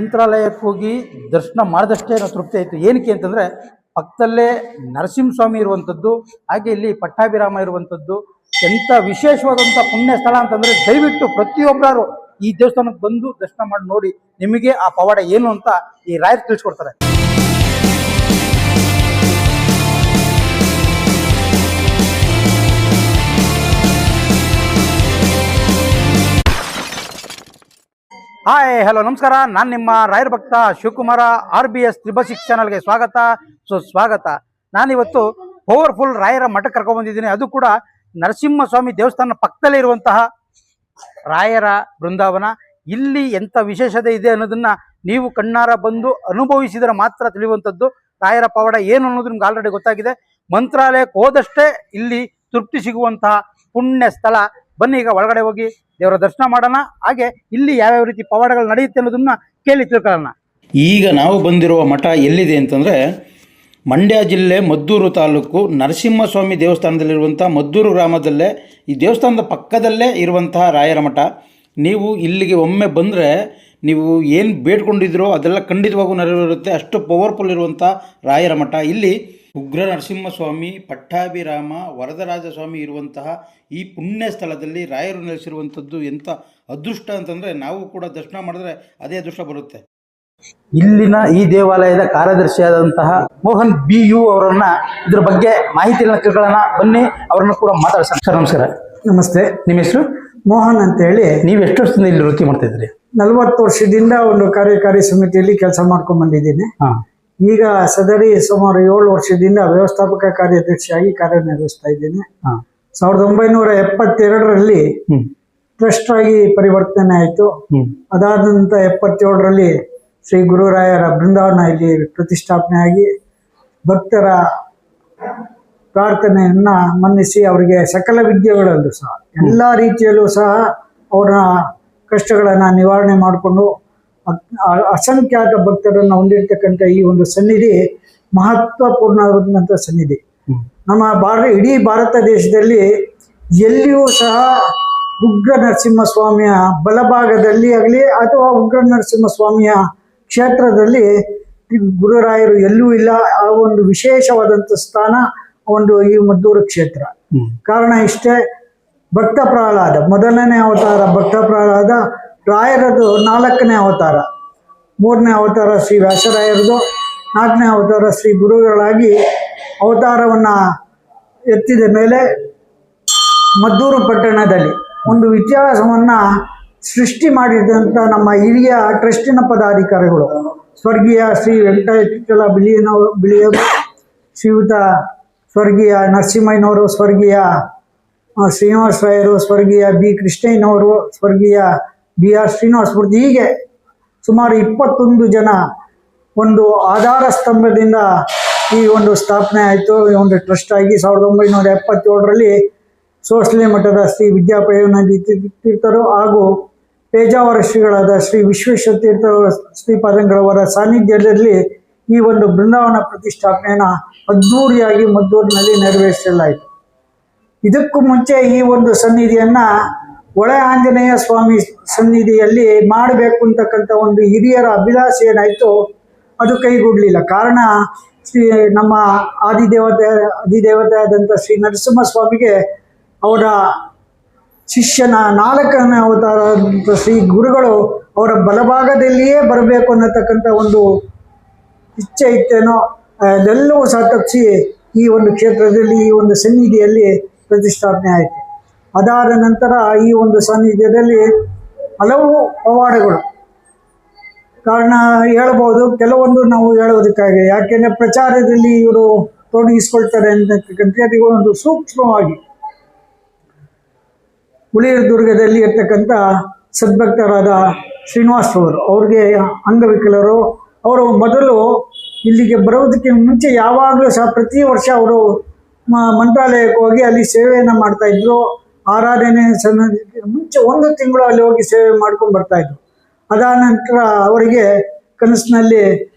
ಮಂತ್ರಾಲಯಕ್ಕೆ ಹೋಗಿ ದರ್ಶನ ಮಾಡಿದಷ್ಟೇ ನಾವು ತೃಪ್ತಿ ಆಯಿತು. ಏನಕ್ಕೆ ಅಂತಂದರೆ ಪಕ್ಕದಲ್ಲೇ ನರಸಿಂಹಸ್ವಾಮಿ ಇರುವಂಥದ್ದು, ಹಾಗೆ ಇಲ್ಲಿ ಪಟ್ಟಾಭಿರಾಮ ಇರುವಂಥದ್ದು ಎಂಥ ವಿಶೇಷವಾದಂಥ ಪುಣ್ಯ ಸ್ಥಳ ಅಂತಂದರೆ ದಯವಿಟ್ಟು ಪ್ರತಿಯೊಬ್ಬರು ಈ ದೇವಸ್ಥಾನಕ್ಕೆ ಬಂದು ದರ್ಶನ ಮಾಡಿ ನೋಡಿ. ನಿಮಗೆ ಆ ಪವಾಡ ಏನು ಅಂತ ಈ ರಾಯರು ತಿಳಿಸ್ಕೊಡ್ತಾರೆ. ಹಾಯ್ ಹಲೋ ನಮಸ್ಕಾರ, ನಾನು ನಿಮ್ಮ ರಾಯರ ಭಕ್ತ ಶಿವಕುಮಾರ. RBS 666 ಚಾನಲ್ಗೆ ಸ್ವಾಗತ ಸುಸ್ವಾಗತ. ನಾನಿವತ್ತು ಪವರ್ಫುಲ್ ರಾಯರ ಮಠಕ್ಕೆ ಕರ್ಕೊಂಡ್ಬಂದಿದ್ದೀನಿ. ಅದು ಕೂಡ ನರಸಿಂಹಸ್ವಾಮಿ ದೇವಸ್ಥಾನ ಪಕ್ಕದಲ್ಲೇ ಇರುವಂತಹ ರಾಯರ ಬೃಂದಾವನ. ಇಲ್ಲಿ ಎಂಥ ವಿಶೇಷತೆ ಇದೆ ಅನ್ನೋದನ್ನು ನೀವು ಕಣ್ಣಾರ ಬಂದು ಅನುಭವಿಸಿದರೆ ಮಾತ್ರ ತಿಳಿಯುವಂಥದ್ದು. ರಾಯರ ಪವಾಡ ಏನು ಅನ್ನೋದು ನಿಮ್ಗೆ ಆಲ್ರೆಡಿ ಗೊತ್ತಾಗಿದೆ. ಮಂತ್ರಾಲಯಕ್ಕೆ ಹೋದಷ್ಟೇ ಇಲ್ಲಿ ತೃಪ್ತಿ ಸಿಗುವಂತಹ ಪುಣ್ಯ ಸ್ಥಳ. ಬನ್ನಿ ಈಗ ಒಳಗಡೆ ಹೋಗಿ ದೇವರ ದರ್ಶನ ಮಾಡೋಣ. ಹಾಗೆ ಇಲ್ಲಿ ಯಾವ್ಯಾವ ರೀತಿ ಪವಾಡಗಳು ನಡೆಯುತ್ತೆ ಅನ್ನೋದನ್ನ ಕೇಳಿ ತಿಳ್ಕೊಳ್ಳೋಣ. ಈಗ ನಾವು ಬಂದಿರುವ ಮಠ ಎಲ್ಲಿದೆ ಅಂತಂದರೆ ಮಂಡ್ಯ ಜಿಲ್ಲೆ ಮದ್ದೂರು ತಾಲೂಕು ನರಸಿಂಹಸ್ವಾಮಿ ದೇವಸ್ಥಾನದಲ್ಲಿರುವಂಥ ಮದ್ದೂರು ಗ್ರಾಮದಲ್ಲೇ, ಈ ದೇವಸ್ಥಾನದ ಪಕ್ಕದಲ್ಲೇ ಇರುವಂತಹ ರಾಯರ ಮಠ. ನೀವು ಇಲ್ಲಿಗೆ ಒಮ್ಮೆ ಬಂದರೆ ನೀವು ಏನು ಬೇಡ್ಕೊಂಡಿದ್ರೋ ಅದೆಲ್ಲ ಖಂಡಿತವಾಗೂ ನೆರವೇರುತ್ತೆ. ಅಷ್ಟು ಪವರ್ಫುಲ್ ಇರುವಂಥ ರಾಯರ ಮಠ. ಇಲ್ಲಿ ಉಗ್ರ ನರಸಿಂಹಸ್ವಾಮಿ, ಪಟ್ಟಾಭಿರಾಮ, ವರದರಾಜ ಸ್ವಾಮಿ ಇರುವಂತಹ ಈ ಪುಣ್ಯ ಸ್ಥಳದಲ್ಲಿ ರಾಯರು ನೆಲೆಸಿರುವಂಥದ್ದು ಎಂಥ ಅದೃಷ್ಟ ಅಂತಂದರೆ ನಾವು ಕೂಡ ದರ್ಶನ ಮಾಡಿದ್ರೆ ಅದೇ ಅದೃಷ್ಟ ಬರುತ್ತೆ. ಇಲ್ಲಿನ ಈ ದೇವಾಲಯದ ಕಾರ್ಯದರ್ಶಿಯಾದಂತಹ ಮೋಹನ್ BU ಅವರನ್ನ ಇದ್ರ ಬಗ್ಗೆ ಮಾಹಿತಿಗಳನ್ನ ತಿಳ್ಕೊಳ್ಳೋಣ. ಬನ್ನಿ ಅವ್ರನ್ನ ಕೂಡ ಮಾತಾಡ್ಸೋಣ. ಸರ್ ನಮಸ್ಕಾರ. ನಮಸ್ತೆ. ನಿಮ್ಮ ಹೆಸರು? ಮೋಹನ್ ಅಂತೇಳಿ. ನೀವು ಎಷ್ಟು ವರ್ಷದಿಂದ ಇಲ್ಲಿ ವೃತ್ತಿ ಮಾಡ್ತಾ ಇದ್ರಿ? 40 ವರ್ಷದಿಂದ ಒಂದು ಕಾರ್ಯಕಾರಿ ಸಮಿತಿಯಲ್ಲಿ ಕೆಲಸ ಮಾಡ್ಕೊಂಡು ಬಂದಿದ್ದೀನಿ. ಈಗ ಸದರಿ ಸುಮಾರು 7 ವರ್ಷದಿಂದ ವ್ಯವಸ್ಥಾಪಕ ಕಾರ್ಯದರ್ಶಿಯಾಗಿ ಕಾರ್ಯನಿರ್ವಹಿಸ್ತಾ ಇದ್ದೀನಿ. 1972ರಲ್ಲಿ ಟ್ರಸ್ಟ್ ಆಗಿ ಪರಿವರ್ತನೆ ಆಯಿತು. ಅದಾದ ನಂತರ 77ರಲ್ಲಿ ಶ್ರೀ ಗುರುರಾಯರ ಬೃಂದಾವನ ಇಲ್ಲಿ ಪ್ರತಿಷ್ಠಾಪನೆ ಆಗಿ ಭಕ್ತರ ಪ್ರಾರ್ಥನೆಯನ್ನ ಮನ್ನಿಸಿ ಅವರಿಗೆ ಸಕಲ ವಿದ್ಯೆಗಳಲ್ಲೂ ಸಹ ಎಲ್ಲ ರೀತಿಯಲ್ಲೂ ಸಹ ಅವರ ಕಷ್ಟಗಳನ್ನು ನಿವಾರಣೆ ಮಾಡಿಕೊಂಡು ಅಸಂಖ್ಯಾತ ಭಕ್ತರನ್ನು ಹೊಂದಿರತಕ್ಕಂಥ ಈ ಒಂದು ಸನ್ನಿಧಿ ಮಹತ್ವಪೂರ್ಣವಾದಂಥ ಸನ್ನಿಧಿ. ನಮ್ಮ ಇಡೀ ಭಾರತ ದೇಶದಲ್ಲಿ ಎಲ್ಲಿಯೂ ಸಹ ಉಗ್ರ ನರಸಿಂಹಸ್ವಾಮಿಯ ಬಲಭಾಗದಲ್ಲಿ ಆಗಲಿ ಅಥವಾ ಉಗ್ರ ನರಸಿಂಹಸ್ವಾಮಿಯ ಕ್ಷೇತ್ರದಲ್ಲಿ ಗುರುರಾಯರು ಎಲ್ಲೂ ಇಲ್ಲ. ಆ ಒಂದು ವಿಶೇಷವಾದಂಥ ಸ್ಥಾನ ಒಂದು ಈ ಮದ್ದೂರು ಕ್ಷೇತ್ರ. ಕಾರಣ ಇಷ್ಟೇ, ಭಕ್ತ ಪ್ರಹ್ಲಾದ ಮೊದಲನೇ ಅವತಾರ ಭಕ್ತ ಪ್ರಹ್ಲಾದ, ರಾಯರದು 4ನೇ ಅವತಾರ, 3ನೇ ಅವತಾರ ಶ್ರೀ ವ್ಯಾಸರಾಯರದು, 4ನೇ ಅವತಾರ ಶ್ರೀ ಗುರುಗಳಾಗಿ ಅವತಾರವನ್ನು ಎತ್ತಿದ ಮೇಲೆ ಮದ್ದೂರು ಪಟ್ಟಣದಲ್ಲಿ ಒಂದು ಇತಿಹಾಸವನ್ನು ಸೃಷ್ಟಿ ಮಾಡಿದಂಥ ನಮ್ಮ ಹಿರಿಯ ಟ್ರಸ್ಟಿನ ಪದಾಧಿಕಾರಿಗಳು ಸ್ವರ್ಗೀಯ ಶ್ರೀ ವೆಂಕಟೇಶ್ವರ ಬಿಳಿಯವರು, ಶ್ರೀಯುತ ಸ್ವರ್ಗೀಯ ನರಸಿಂಹಯ್ಯನವರು, ಸ್ವರ್ಗೀಯ ಶ್ರೀನಿವಾಸ ರಾಯರು, ಸ್ವರ್ಗೀಯ B ಕೃಷ್ಣಯ್ಯನವರು, ಸ್ವರ್ಗೀಯ BR ಶ್ರೀನಿವಾಸಮೂರ್ತಿ, ಹೀಗೆ ಸುಮಾರು 21 ಜನ ಒಂದು ಆಧಾರ ಸ್ತಂಭದಿಂದ ಈ ಒಂದು ಸ್ಥಾಪನೆ ಆಯಿತು. ಈ ಒಂದು ಟ್ರಸ್ಟ್ ಆಗಿ 1977ರಲ್ಲಿ ಸೋಸಲೆ ಮಠದ ಶ್ರೀ ವಿದ್ಯಾಪಯೋನಾದಿ ತೀರ್ಥರು ಹಾಗೂ ಪೇಜಾವರ ಶ್ರೀಗಳಾದ ಶ್ರೀ ವಿಶ್ವೇಶ್ವರ ತೀರ್ಥ ಶ್ರೀಪಾದಂಗಳವರ ಸಾನ್ನಿಧ್ಯದಲ್ಲಿ ಈ ಒಂದು ಬೃಂದಾವನ ಪ್ರತಿಷ್ಠಾಪನೆಯನ್ನು ಅದ್ಧೂರಿಯಾಗಿ ಮದ್ದೂರಿನಲ್ಲಿ ನೆರವೇರಿಸಲಾಯಿತು. ಇದಕ್ಕೂ ಮುಂಚೆ ಈ ಒಂದು ಸನ್ನಿಧಿಯನ್ನು ಒಳೆ ಆಂಜನೇಯ ಸ್ವಾಮಿ ಸನ್ನಿಧಿಯಲ್ಲಿ ಮಾಡಬೇಕು ಅಂತಕ್ಕಂಥ ಒಂದು ಹಿರಿಯರ ಅಭಿಲಾಷೆ ಏನಾಯಿತು, ಅದು ಕೈಗೂಡಲಿಲ್ಲ. ಕಾರಣ ನಮ್ಮ ಅಧಿದೇವತೆ ಆದಂಥ ಶ್ರೀ ನರಸಿಂಹಸ್ವಾಮಿಗೆ ಅವರ ಶಿಷ್ಯನ 4ನೇ ಅವತಾರ ಶ್ರೀ ಗುರುಗಳು ಅವರ ಬಲಭಾಗದಲ್ಲಿಯೇ ಬರಬೇಕು ಅನ್ನತಕ್ಕಂಥ ಒಂದು ಇಚ್ಛೆ ಇತ್ತೇನೋ, ಅದೆಲ್ಲವೂ ಸಹ ತಪ್ಪಿಸಿ ಈ ಒಂದು ಕ್ಷೇತ್ರದಲ್ಲಿ ಈ ಒಂದು ಸನ್ನಿಧಿಯಲ್ಲಿ ಪ್ರತಿಷ್ಠಾಪನೆ ಆಯಿತು. ಅದಾದ ನಂತರ ಈ ಒಂದು ಸಾನ್ನಿಧ್ಯದಲ್ಲಿ ಹಲವು ಪವಾಡಗಳು, ಕಾರಣ ಹೇಳ್ಬೋದು, ಕೆಲವೊಂದು ನಾವು ಹೇಳೋದಕ್ಕಾಗಿ, ಯಾಕೆಂದರೆ ಪ್ರಚಾರದಲ್ಲಿ ಇವರು ತೊಡಗಿಸ್ಕೊಳ್ತಾರೆ ಅಂತಕ್ಕಂಥ ಒಂದು ಸೂಕ್ಷ್ಮವಾಗಿ ಹುಳಿಯದುರ್ಗದಲ್ಲಿ ಇರ್ತಕ್ಕಂಥ ಸದ್ಭಕ್ತರಾದ ಶ್ರೀನಿವಾಸರವರು, ಅವ್ರಿಗೆ ಅಂಗವಿಕಲರು. ಅವರು ಮೊದಲು ಇಲ್ಲಿಗೆ ಬರೋದಕ್ಕೆ ಮುಂಚೆ ಯಾವಾಗಲೂ ಸಹ ಪ್ರತಿ ವರ್ಷ ಅವರು ಮಂತ್ರಾಲಯಕ್ಕೆ ಹೋಗಿ ಅಲ್ಲಿ ಸೇವೆಯನ್ನು ಮಾಡ್ತಾಯಿದ್ರು. ಆರಾಧನೆ ಸನ್ನೋದಕ್ಕೆ ಮುಂಚೆ 1 ತಿಂಗಳು ಅಲ್ಲಿ ಹೋಗಿ ಸೇವೆ ಮಾಡ್ಕೊಂಡು ಬರ್ತಾಯಿದ್ರು. ಅದಾದ ನಂತರ ಅವರಿಗೆ ಕನಸಿನಲ್ಲಿ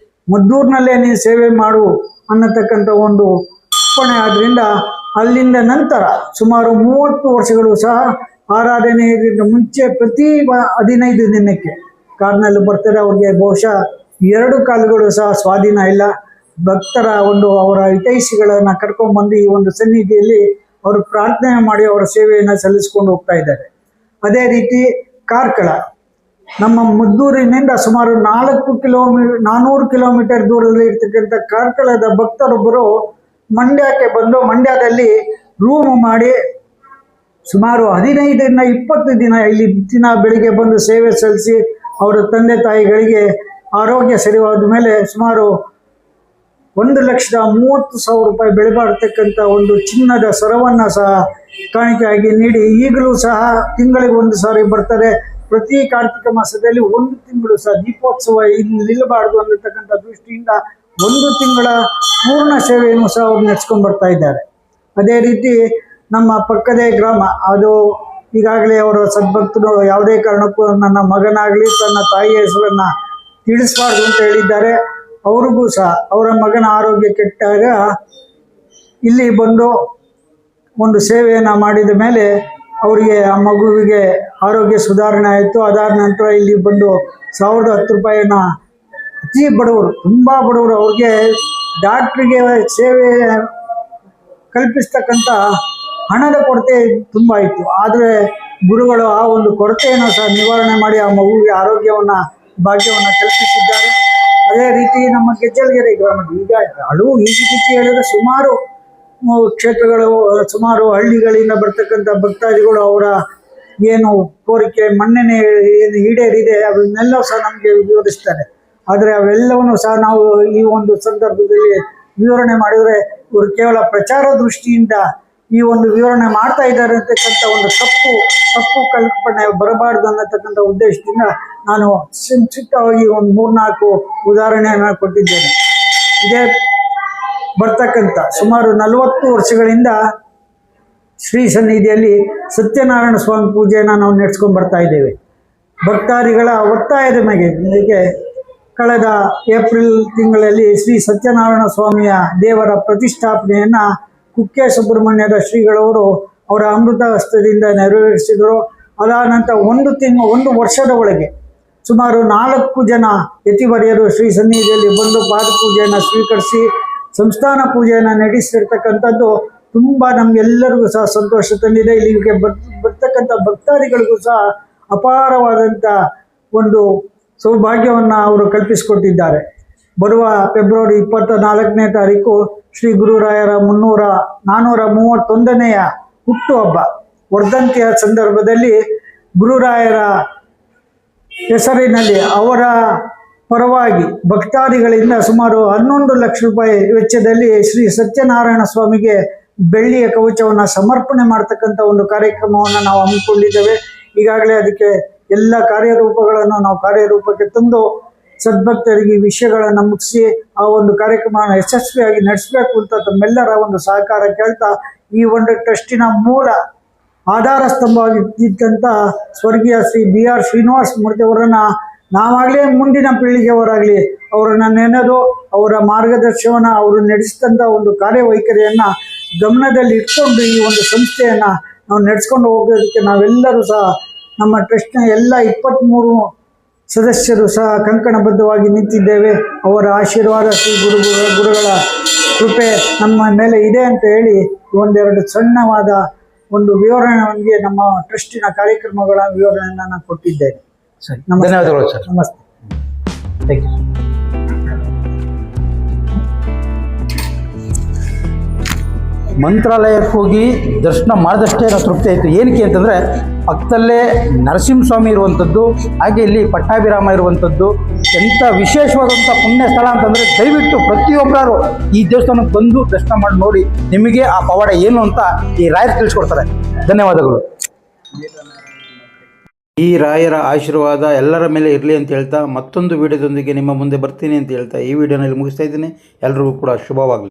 ಮದ್ದೂರಿನಲ್ಲೇ ನೀನು ಸೇವೆ ಮಾಡು ಅನ್ನತಕ್ಕಂಥ ಒಂದು ಅಪ್ಪಣೆ ಆದ್ದರಿಂದ ಅಲ್ಲಿಂದ ನಂತರ ಸುಮಾರು 30 ವರ್ಷಗಳು ಸಹ ಆರಾಧನೆಗಿಂತ ಮುಂಚೆ ಪ್ರತಿ 15 ದಿನಕ್ಕೆ ಕಾರ್ನಲ್ಲಿ ಬರ್ತಾರೆ. ಅವ್ರಿಗೆ ಬಹುಶಃ 2 ಕಾಲುಗಳು ಸಹ ಸ್ವಾಧೀನ ಇಲ್ಲ. ಭಕ್ತರ ಅವರ ಹಿತೈಷಿಗಳನ್ನು ಕರ್ಕೊಂಡ್ಬಂದು ಈ ಒಂದು ಸನ್ನಿಧಿಯಲ್ಲಿ ಅವರು ಪ್ರಾರ್ಥನೆ ಮಾಡಿ ಅವರ ಸೇವೆಯನ್ನು ಸಲ್ಲಿಸ್ಕೊಂಡು ಹೋಗ್ತಾ ಇದ್ದಾರೆ. ಅದೇ ರೀತಿ ಕಾರ್ಕಳ, ನಮ್ಮ ಮದ್ದೂರಿನಿಂದ ಸುಮಾರು 400 ಕಿಲೋಮೀಟರ್ ದೂರದಲ್ಲಿ ಇರ್ತಕ್ಕಂಥ ಕಾರ್ಕಳದ ಭಕ್ತರೊಬ್ಬರು ಮಂಡ್ಯಕ್ಕೆ ಬಂದು ಮಂಡ್ಯದಲ್ಲಿ ರೂಮ್ ಮಾಡಿ ಸುಮಾರು 15ರಿಂದ 20 ದಿನ ಇಲ್ಲಿ ಬೆಳಿಗ್ಗೆ ಬಂದು ಸೇವೆ ಸಲ್ಲಿಸಿ ಅವರ ತಂದೆ ತಾಯಿಗಳಿಗೆ ಆರೋಗ್ಯ ಸರಿವಾದ ಮೇಲೆ ಸುಮಾರು 1,30,000 ರೂಪಾಯಿ ಬೆಲೆ ಬಾಳ್ತಕ್ಕಂಥ ಒಂದು ಚಿನ್ನದ ಸರವನ್ನು ಸಹ ಕಾಣಿಕೆಯಾಗಿ ನೀಡಿ ಈಗಲೂ ಸಹ ತಿಂಗಳಿಗೆ 1 ಸಾರಿ ಬರ್ತಾರೆ. ಪ್ರತಿ ಕಾರ್ತಿಕ ಮಾಸದಲ್ಲಿ 1 ತಿಂಗಳು ಸಹ ದೀಪೋತ್ಸವ ಇಲ್ಲಿ ನಿಲ್ಲಬಾರ್ದು ಅನ್ನತಕ್ಕಂಥ ದೃಷ್ಟಿಯಿಂದ 1 ತಿಂಗಳ ಪೂರ್ಣ ಸೇವೆಯನ್ನು ಸಹ ಅವ್ರು ನಡೆಸ್ಕೊಂಡು ಬರ್ತಾ ಇದ್ದಾರೆ. ಅದೇ ರೀತಿ ನಮ್ಮ ಪಕ್ಕದೇ ಗ್ರಾಮ, ಅದು ಈಗಾಗಲೇ ಅವರ ಸದ್ಭಕ್ತರು ಯಾವುದೇ ಕಾರಣಕ್ಕೂ ನನ್ನ ಮಗನಾಗಲಿ ತನ್ನ ತಾಯಿಯ ಹೆಸರನ್ನು ತಿಳಿಸಬಾರ್ದು ಅಂತ ಹೇಳಿದ್ದಾರೆ. ಅವ್ರಿಗೂ ಸಹ ಅವರ ಮಗನ ಆರೋಗ್ಯ ಕೆಟ್ಟಾಗ ಇಲ್ಲಿ ಬಂದು ಒಂದು ಸೇವೆಯನ್ನು ಮಾಡಿದ ಮೇಲೆ ಅವರಿಗೆ ಆ ಮಗುವಿಗೆ ಆರೋಗ್ಯ ಸುಧಾರಣೆ ಆಯಿತು. ಅದಾದ ನಂತರ ಇಲ್ಲಿ ಬಂದು 1,010 ರೂಪಾಯಿನ ಅತಿ ಬಡವರು, ತುಂಬ ಬಡವರು, ಅವ್ರಿಗೆ ಡಾಕ್ಟ್ರಿಗೆ ಸೇವೆ ಕಲ್ಪಿಸ್ತಕ್ಕಂಥ ಹಣದ ಕೊರತೆ ತುಂಬ ಇತ್ತು. ಆದರೆ ಗುರುಗಳು ಆ ಒಂದು ಕೊರತೆಯನ್ನು ಸಹ ನಿವಾರಣೆ ಮಾಡಿ ಆ ಮಗುವಿಗೆ ಭಾಗ್ಯವನ್ನು ಕಲ್ಪಿಸಿದ್ದಾರೆ. ಅದೇ ರೀತಿ ನಮ್ಮ ಗೆಜ್ಜಲಗೆರೆ ಗ್ರಾಮದ ಈಗ ಈ ರೀತಿ ಹೇಳಿದ್ರೆ ಸುಮಾರು ಕ್ಷೇತ್ರಗಳು, ಸುಮಾರು ಹಳ್ಳಿಗಳಿಂದ ಬರ್ತಕ್ಕಂಥ ಭಕ್ತಾದಿಗಳು ಅವರ ಏನು ಕೋರಿಕೆ ಮನ್ನಣೆ ಏನು ಈಡೇರಿದೆ ಅದನ್ನೆಲ್ಲ ಸಹ ನಮಗೆ ವಿವರಿಸ್ತಾರೆ. ಆದರೆ ಅವೆಲ್ಲವನ್ನು ಸಹ ನಾವು ಈ ಒಂದು ಸಂದರ್ಭದಲ್ಲಿ ವಿವರಣೆ ಮಾಡಿದರೆ ಇವರು ಕೇವಲ ಪ್ರಚಾರ ದೃಷ್ಟಿಯಿಂದ ಈ ಒಂದು ವಿವರಣೆ ಮಾಡ್ತಾ ಇದ್ದಾರೆ ಅಂತಕ್ಕಂಥ ಒಂದು ತಪ್ಪು ಕಲ್ಪನೆ ಬರಬಾರ್ದು ಅನ್ನತಕ್ಕಂಥ ಉದ್ದೇಶದಿಂದ ನಾನು ಸಂಕ್ಷಿಪ್ತವಾಗಿ ಒಂದು 3-4 ಉದಾಹರಣೆಯನ್ನು ಕೊಟ್ಟಿದ್ದೇನೆ. ಇದೇ ಬರ್ತಕ್ಕಂಥ ಸುಮಾರು 40 ವರ್ಷಗಳಿಂದ ಶ್ರೀ ಸನ್ನಿಧಿಯಲ್ಲಿ ಸತ್ಯನಾರಾಯಣ ಸ್ವಾಮಿ ಪೂಜೆಯನ್ನು ನಾವು ನಡೆಸ್ಕೊಂಡು ಬರ್ತಾ ಇದ್ದೇವೆ. ಭಕ್ತಾದಿಗಳ ಒತ್ತಾಯದ ಮೇರೆಗೆ ಕಳೆದ ಏಪ್ರಿಲ್ ತಿಂಗಳಲ್ಲಿ ಶ್ರೀ ಸತ್ಯನಾರಾಯಣ ಸ್ವಾಮಿಯ ದೇವರ ಪ್ರತಿಷ್ಠಾಪನೆಯನ್ನು ಕುಕ್ಕೆ ಸುಬ್ರಹ್ಮಣ್ಯದ ಶ್ರೀಗಳವರು ಅವರ ಅಮೃತ ಹಸ್ತದಿಂದ ನೆರವೇರಿಸಿದರು. ಅದಾದ ನಂತರ 1 ವರ್ಷದ ಒಳಗೆ ಸುಮಾರು 4 ಜನ ಯತಿವರ್ಯರು ಶ್ರೀ ಸನ್ನಿಧಿಯಲ್ಲಿ ಬಂದು ಪಾದಪೂಜೆಯನ್ನು ಸ್ವೀಕರಿಸಿ ಸಂಸ್ಥಾನ ಪೂಜೆಯನ್ನು ನಡೆಸಿರ್ತಕ್ಕಂಥದ್ದು ತುಂಬ ನಮಗೆಲ್ಲರಿಗೂ ಸಹ ಸಂತೋಷ ತಂದಿದೆ. ಇಲ್ಲಿಗೆ ಬರ್ತಕ್ಕಂಥ ಭಕ್ತಾದಿಗಳಿಗೂ ಸಹ ಅಪಾರವಾದಂಥ ಒಂದು ಸೌಭಾಗ್ಯವನ್ನು ಅವರು ಕಲ್ಪಿಸಿಕೊಟ್ಟಿದ್ದಾರೆ. ಬರುವ ಫೆಬ್ರವರಿ 24ನೇ ತಾರೀಕು ಶ್ರೀ ಗುರುರಾಯರ 431ನೆಯ ಹುಟ್ಟುಹಬ್ಬ ವರ್ಧಂತಿಯ ಸಂದರ್ಭದಲ್ಲಿ ಗುರುರಾಯರ ಹೆಸರಿನಲ್ಲಿ ಅವರ ಪರವಾಗಿ ಭಕ್ತಾದಿಗಳಿಂದ ಸುಮಾರು 11 ಲಕ್ಷ ರೂಪಾಯಿ ವೆಚ್ಚದಲ್ಲಿ ಶ್ರೀ ಸತ್ಯನಾರಾಯಣ ಸ್ವಾಮಿಗೆ ಬೆಳ್ಳಿಯ ಕವಚವನ್ನು ಸಮರ್ಪಣೆ ಮಾಡ್ತಕ್ಕಂಥ ಒಂದು ಕಾರ್ಯಕ್ರಮವನ್ನು ನಾವು ಹಮ್ಮಿಕೊಂಡಿದ್ದೇವೆ. ಈಗಾಗಲೇ ಅದಕ್ಕೆ ಎಲ್ಲ ಕಾರ್ಯರೂಪಗಳನ್ನು ನಾವು ಕಾರ್ಯರೂಪಕ್ಕೆ ತಂದು ಸದ್ಭಕ್ತರಿಗೆ ವಿಷಯಗಳನ್ನು ಮುಗಿಸಿ ಆ ಒಂದು ಕಾರ್ಯಕ್ರಮವನ್ನು ಯಶಸ್ವಿಯಾಗಿ ನಡೆಸಬೇಕು ಅಂತ ತಮ್ಮೆಲ್ಲರ ಒಂದು ಸಹಕಾರ ಕೇಳ್ತಾ ಈ ಒಂದು ಟ್ರಸ್ಟಿನ ಮೂಲ ಆಧಾರ ಸ್ತಂಭವಾಗಿದ್ದಂಥ ಸ್ವರ್ಗೀಯ ಶ್ರೀ BR ಶ್ರೀನಿವಾಸ ಮೂರ್ತಿಯವರನ್ನು ನಾವಾಗಲೇ ಮುಂದಿನ ಪೀಳಿಗೆಯವರಾಗಲಿ ಅವರನ್ನು ನೆನೆದು ಅವರ ಮಾರ್ಗದರ್ಶನವನ್ನು ಅವರು ನಡೆಸಿದಂಥ ಒಂದು ಕಾರ್ಯವೈಖರಿಯನ್ನು ಗಮನದಲ್ಲಿ ಇಟ್ಕೊಂಡು ಈ ಒಂದು ಸಂಸ್ಥೆಯನ್ನು ನಾವು ನಡೆಸ್ಕೊಂಡು ಹೋಗೋದಕ್ಕೆ ನಾವೆಲ್ಲರೂ ಸಹ ನಮ್ಮ ಟ್ರಸ್ಟ್ನ ಎಲ್ಲ 23 ಸದಸ್ಯರು ಸಹ ಕಂಕಣಬದ್ಧವಾಗಿ ನಿಂತಿದ್ದೇವೆ. ಅವರ ಆಶೀರ್ವಾದ ಶ್ರೀ ಗುರುಗಳ ಕೃಪೆ ನಮ್ಮ ಮೇಲೆ ಇದೆ ಅಂತ ಹೇಳಿ ಒಂದೆರಡು ಸಣ್ಣವಾದ ಒಂದು ವಿವರಣೆಯೊಂದಿಗೆ ನಮ್ಮ ಟ್ರಸ್ಟಿನ ಕಾರ್ಯಕ್ರಮಗಳ ವಿವರಣೆಯನ್ನು ನಾನು ಕೊಟ್ಟಿದ್ದೇನೆ. ಸರಿ, ಧನ್ಯವಾದಗಳು ಸರ್. ನಮಸ್ತೆ. Thank you. ಮಂತ್ರಾಲಯಕ್ಕೆ ಹೋಗಿ ದರ್ಶನ ಮಾಡಿದಷ್ಟೇ ನಾವು ತೃಪ್ತಿ ಆಯಿತು. ಏನಕ್ಕೆ ಅಂತಂದರೆ ಪಕ್ಕದಲ್ಲೇ ನರಸಿಂಹಸ್ವಾಮಿ ಇರುವಂಥದ್ದು, ಹಾಗೆ ಇಲ್ಲಿ ಪಟ್ಟಾಭಿರಾಮ ಇರುವಂಥದ್ದು ಎಂಥ ವಿಶೇಷವಾದಂಥ ಪುಣ್ಯ ಸ್ಥಳ ಅಂತಂದರೆ ದಯವಿಟ್ಟು ಪ್ರತಿಯೊಬ್ಬರು ಈ ದೇವಸ್ಥಾನಕ್ಕೆ ಬಂದು ದರ್ಶನ ಮಾಡಿ ನೋಡಿ, ನಿಮಗೆ ಆ ಪವಾಡ ಏನು ಅಂತ ಈ ರಾಯರು ತಿಳಿಸ್ಕೊಡ್ತಾರೆ. ಧನ್ಯವಾದಗಳು. ಈ ರಾಯರ ಆಶೀರ್ವಾದ ಎಲ್ಲರ ಮೇಲೆ ಇರಲಿ ಅಂತ ಹೇಳ್ತಾ ಮತ್ತೊಂದು ವಿಡಿಯೋದೊಂದಿಗೆ ನಿಮ್ಮ ಮುಂದೆ ಬರ್ತೀನಿ ಅಂತ ಹೇಳ್ತಾ ಈ ವಿಡಿಯೋನಲ್ಲಿ ಮುಗಿಸ್ತಾ ಇದ್ದೀನಿ. ಎಲ್ರಿಗೂ ಕೂಡ ಶುಭವಾಗಲಿ.